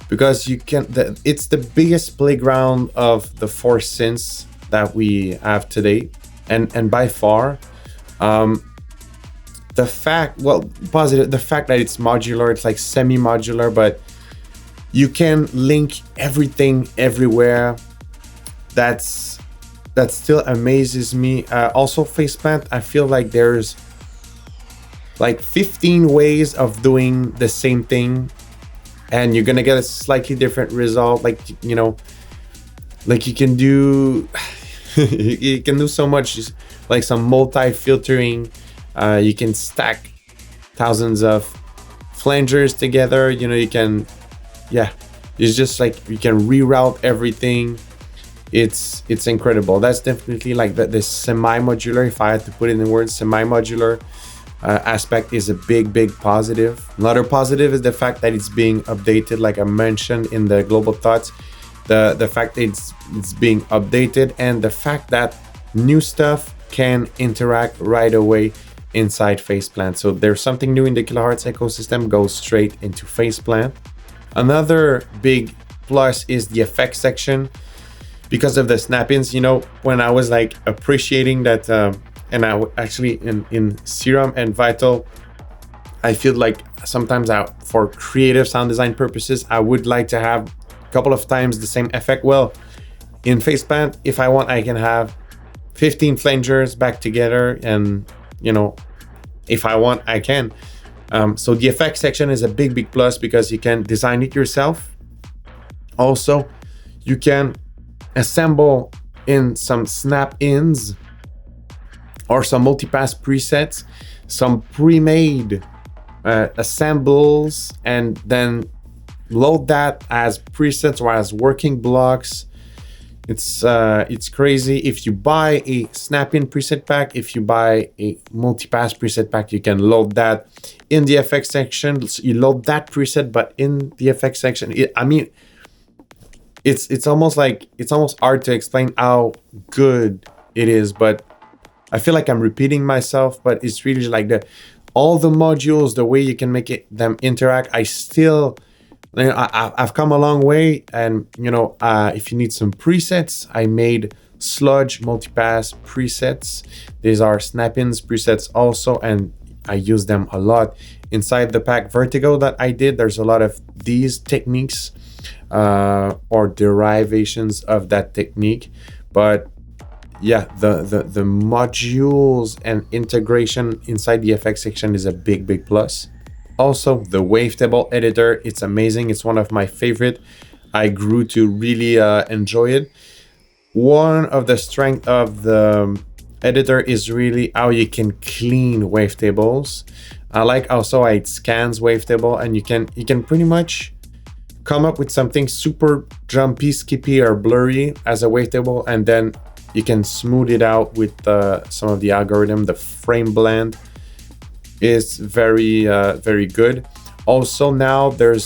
because it's the biggest playground of the 4 synths that we have today, and by far. The fact that it's modular, it's like semi-modular, but you can link everything everywhere. That still amazes me. Also, Faceplant, I feel like there's like 15 ways of doing the same thing, and you're gonna get a slightly different result. Like, you know, like you can do you can do so much, like some multi-filtering. You can stack thousands of flangers together. You know, you can, yeah, it's just like you can reroute everything. It's incredible. That's definitely like the semi-modular, if I had to put it in words, semi-modular aspect is a big positive. Another positive is the fact that it's being updated, like I mentioned in the global thoughts. The fact that it's being updated, and the fact that new stuff can interact right away inside Faceplant. So there's something new in the Kilohertz ecosystem, goes straight into Faceplant. Another big plus is the effects section, because of the snap-ins. You know, when I was like appreciating that, and I actually in Serum and Vital, I feel like sometimes for creative sound design purposes, I would like to have a couple of times the same effect. Well, in Faceplant, if I want, I can have 15 flangers back together, and you know, if I want, I can. So the effects section is a big plus, because you can design it yourself. Also, you can assemble in some snap-ins or some multipass presets, some pre-made assembles, and then load that as presets or as working blocks. It's crazy. If you buy a snap-in preset pack, if you buy a multipass preset pack, you can load that in the effects section. You load that preset, but in the effects section, it's almost hard to explain how good it is. But I feel like I'm repeating myself. But it's really like all the modules, the way you can make them interact. I've come a long way, and you know, if you need some presets, I made sludge multipass presets. These are snap-ins presets also, and I use them a lot inside the pack Vertigo that I did. There's a lot of these techniques or derivations of that technique. But yeah, the modules and integration inside the effects section is a big plus. Also, the wavetable editor, it's amazing. It's one of my favorite. I grew to really enjoy it. One of the strengths of the editor is really how you can clean wavetables. I like also how it scans wavetable, and you can pretty much come up with something super jumpy, skippy, or blurry as a wavetable, and then you can smooth it out with some of the algorithm. The frame blend is very good. Also, now they're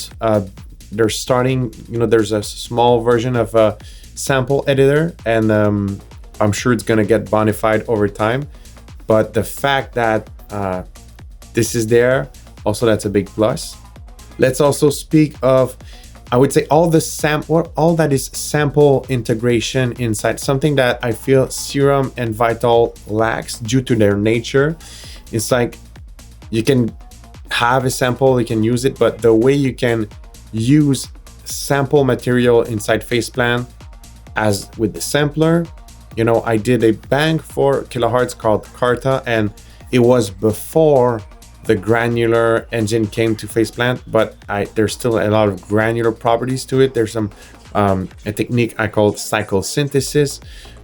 starting, you know, there's a small version of a sample editor, and I'm sure it's gonna get bonified over time. But the fact that this is there, also that's a big plus. Let's also speak of, I would say, all that is sample integration inside, something that I feel Serum and Vital lacks due to their nature. It's like you can have a sample, you can use it, but the way you can use sample material inside Faceplant, as with the sampler, you know, I did a bank for kilohertz called Carta, and it was before the granular engine came to Faceplant, but there's still a lot of granular properties to it. There's some a technique I call cycle synthesis,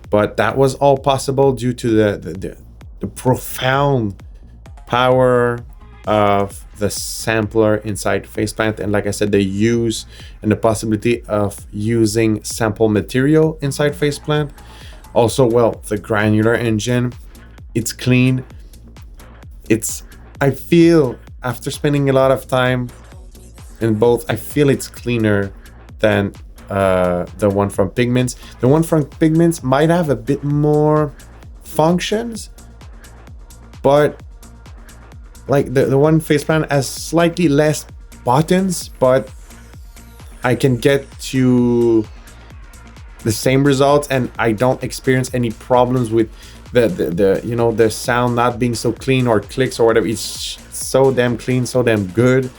but that was all possible due to the profound power of the sampler inside Faceplant, and like I said, the use and the possibility of using sample material inside Faceplant. Also, well, the granular engine, it's clean. I feel, after spending a lot of time in both, I feel it's cleaner than the one from Pigments. The one from Pigments might have a bit more functions, but like the one Faceplant has slightly less buttons, but I can get to the same results, and I don't experience any problems with the you know, the sound not being so clean or clicks or whatever. It's so damn clean, so damn good,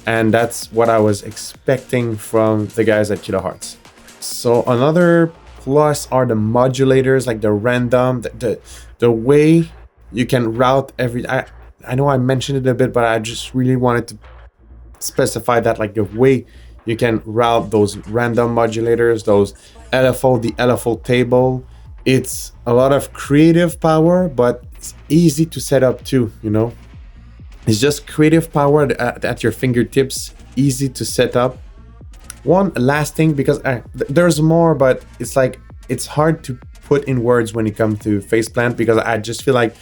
and that's what I was expecting from the guys at Kilohertz. So another plus are the modulators, like the random, the way you can route every. I know I mentioned it a bit, but I just really wanted to specify that, like the way you can route those random modulators, those LFO, the LFO table. It's a lot of creative power, but it's easy to set up too, you know? It's just creative power at your fingertips, easy to set up. One last thing, because there's more, but it's like, it's hard to put in words when it comes to Faceplant, because I just feel like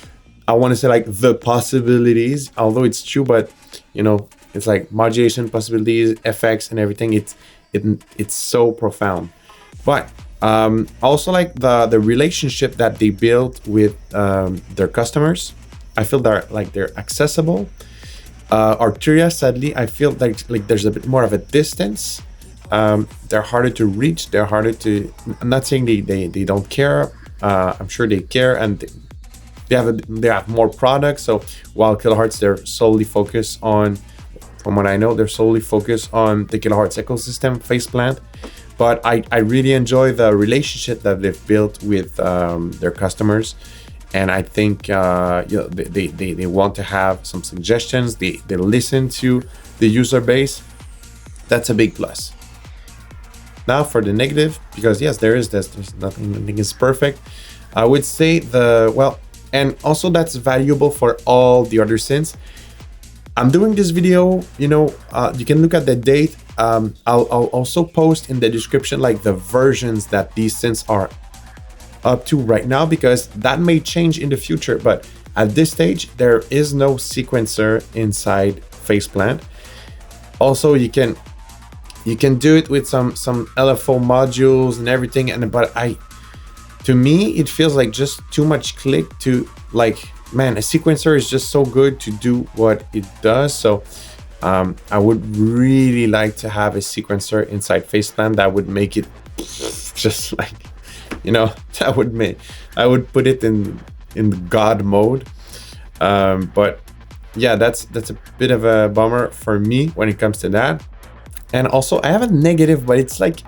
I want to say like the possibilities, although it's true, but you know, it's like modulation possibilities, effects, and everything. It's so profound. But also like the relationship that they build with their customers, I feel they're accessible. Arturia, sadly, I feel like there's a bit more of a distance. They're harder to reach. They're harder to. I'm not saying they don't care. I'm sure they care, and they have more products. So while Kilohertz, they're solely focused on, from what I know, they're solely focused on the Kilohertz ecosystem, Faceplant. But I really enjoy the relationship that they've built with their customers, and I think you know, they want to have some suggestions. They listen to the user base. That's a big plus. Now for the negative, because yes, there's nothing is perfect. I would say and also that's valuable for all the other synths. I'm doing this video, you know, you can look at the date. I'll also post in the description like the versions that these synths are up to right now, because that may change in the future. But at this stage, there is no sequencer inside Faceplant. Also, you can do it with some LFO modules and everything, but to me, it feels like just too much click to, like, man, a sequencer is just so good to do what it does. So I would really like to have a sequencer inside Faceplant that would make it just like, you know, I would put it in God mode. But yeah, that's a bit of a bummer for me when it comes to that. And also I have a negative, but it's like,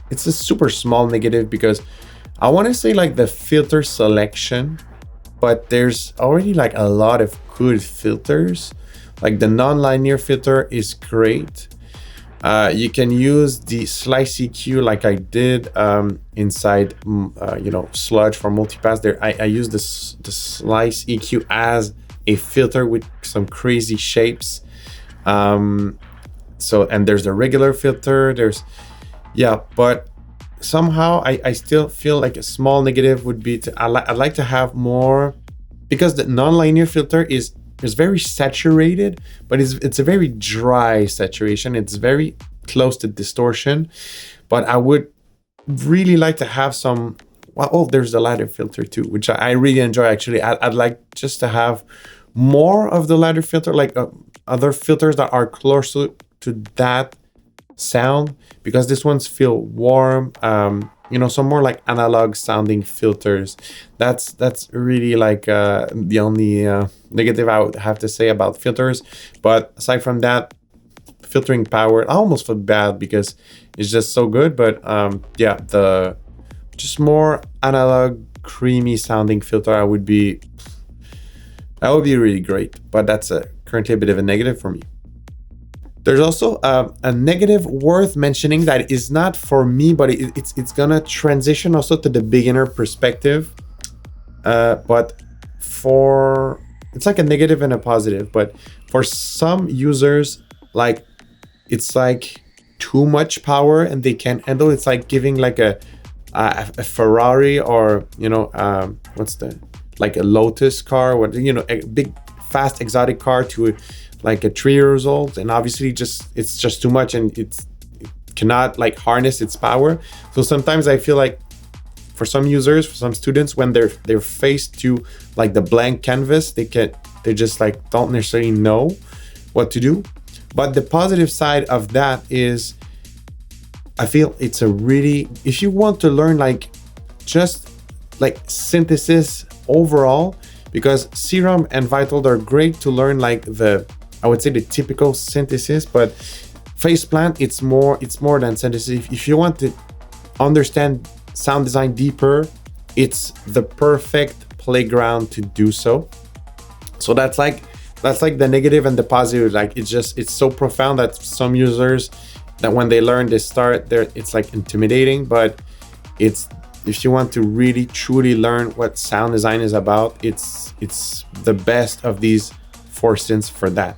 it's a super small negative, because I want to say like the filter selection, but there's already like a lot of good filters. Like the non-linear filter is great. You can use the slice EQ like I did inside, you know, Sludge for multipass. There, I use the slice EQ as a filter with some crazy shapes. So, and there's the regular filter. But somehow I still feel like a small negative would be I'd like to have more, because the non-linear filter is very saturated, but it's a very dry saturation. It's very close to distortion, but I would really like to have some, there's the ladder filter too, which I really enjoy actually. I'd like just to have more of the ladder filter, like other filters that are closer to that sound, because this ones feel warm. You know, some more like analog sounding filters. That's really like the only negative I would have to say about filters. But aside from that, filtering power, I almost feel bad because it's just so good. But yeah, the just more analog creamy sounding filter that would be really great. But that's currently a bit of a negative for me. There's also a negative worth mentioning that is not for me, but it's gonna transition also to the beginner perspective. But for, it's like a negative and a positive, but for some users, like it's like too much power and they can't handle. It's like giving like a Ferrari, or you know, what's the, like a Lotus car, what, you know, a big fast exotic car to like a 3 years old, and obviously it's just too much, and it cannot like harness its power. So sometimes I feel like for some users, for some students, when they're faced to like the blank canvas, they just like don't necessarily know what to do. But the positive side of that is, I feel it's a really, if you want to learn like just like synthesis overall, because Serum and Vital are great to learn like the, I would say the typical synthesis, but Faceplant, it's more than synthesis. If you want to understand sound design deeper, it's the perfect playground to do so. So that's like the negative and the positive. Like it's so profound that some users, that when they learn this start there, it's like intimidating, but it's, if you want to really truly learn what sound design is about, it's the best of these 4 synths for that.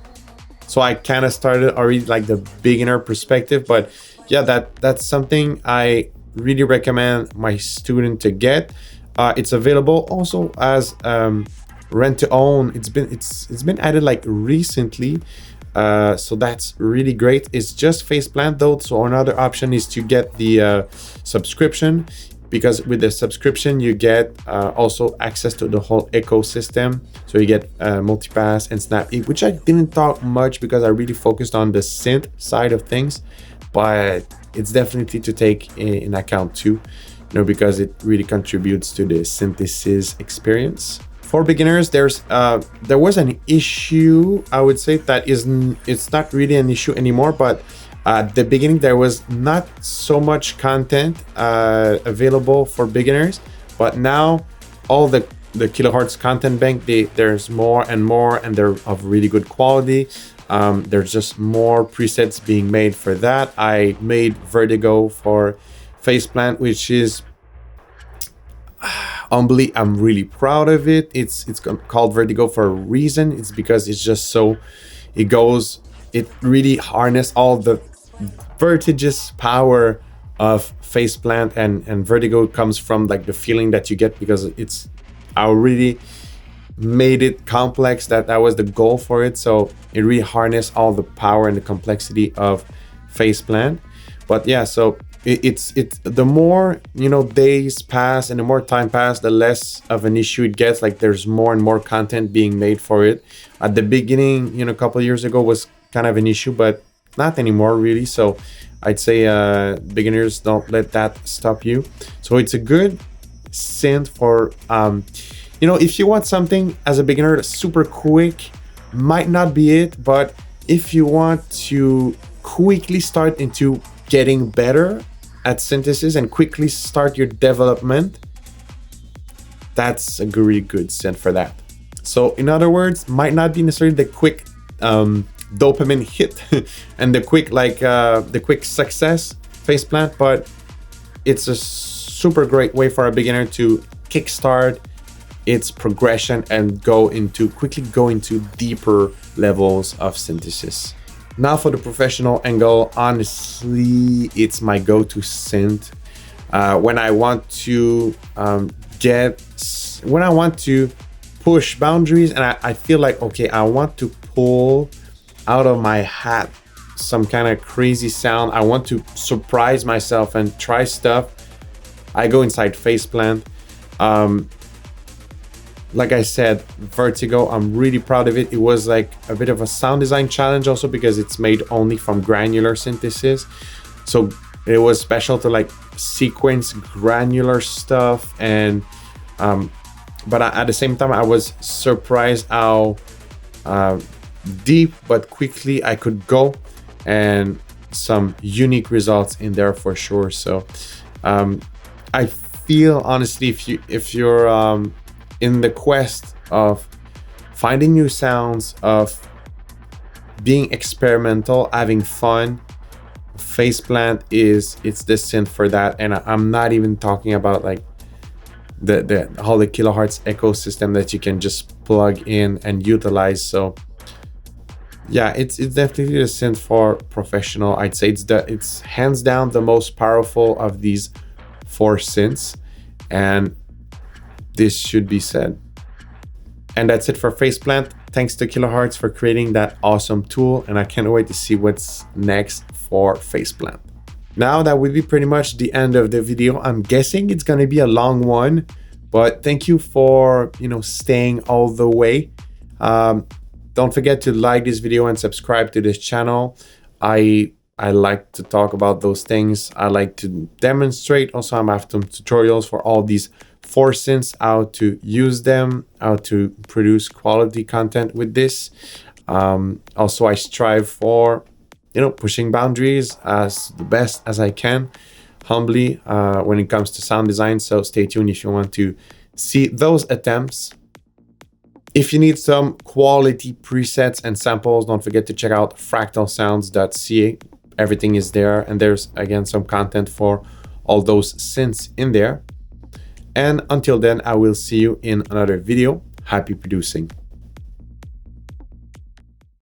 So I kind of started already like the beginner perspective, but yeah, that's something I really recommend my student to get. It's available also as rent to own. It's been added like recently, so that's really great. It's just Faceplant though, so another option is to get the subscription, because with the subscription you get also access to the whole ecosystem. So you get multipass and snap, which I didn't talk much because I really focused on the synth side of things, but it's definitely to take in account too, you know, because it really contributes to the synthesis experience. For beginners, there was an issue, I would say, that it's not really an issue anymore, but at the beginning there was not so much content available for beginners, but now all the kilohertz content bank, there's more and more, and they're of really good quality. There's just more presets being made for that. I made Vertigo for Faceplant, which is humbly, I'm really proud of it. It's called Vertigo for a reason. It's because it's just so, it really harness all the vertiginous power of Faceplant, and Vertigo comes from like the feeling that you get, because I really made it complex. That was the goal for it. So it really harnessed all the power and the complexity of Faceplant. But yeah, so it's the more, you know, days pass and the more time pass, the less of an issue it gets. Like there's more and more content being made for it. At the beginning, you know, a couple of years ago was kind of an issue, but not anymore really. So I'd say beginners, don't let that stop you. So it's a good synth for you know, if you want something as a beginner that's super quick, might not be it, but if you want to quickly start into getting better at synthesis and quickly start your development, that's a really good synth for that. So in other words, might not be necessarily the quick dopamine hit and the quick success Faceplant, but it's a super great way for a beginner to kickstart its progression and quickly go into deeper levels of synthesis. Now for the professional angle, honestly, it's my go-to synth. When I want to push boundaries, and I feel like, okay, I want to pull out of my hat some kind of crazy sound. I want to surprise myself and try stuff. I go inside Faceplant. like I said, Vertigo, I'm really proud of it. It was like a bit of a sound design challenge also because it's made only from granular synthesis. So it was special to like sequence granular stuff. And but at the same time, I was surprised how deep but quickly I could go, and some unique results in there for sure. So I feel honestly, if you're in the quest of finding new sounds, of being experimental, having fun, Faceplant it's the synth for that. And I'm not even talking about like the all the kilohertz ecosystem that you can just plug in and utilize. So yeah, it's definitely a synth for professional. I'd say it's hands down the most powerful of these 4 synths, and this should be said. And that's it for Faceplant. Thanks to Kilohertz for creating that awesome tool, and I can't wait to see what's next for Faceplant. Now that would be pretty much the end of the video. I'm guessing it's gonna be a long one, but thank you for staying all the way. Don't forget to like this video and subscribe to this channel. I like to talk about those things. I like to demonstrate. Also, I'm after tutorials for all these 4 synths, how to use them, how to produce quality content with this. Also, I strive for pushing boundaries as the best as I can, humbly, when it comes to sound design. So stay tuned if you want to see those attempts. If you need some quality presets and samples, don't forget to check out fractalsounds.ca. Everything is there, and there's again some content for all those synths in there. And until then, I will see you in another video. Happy producing.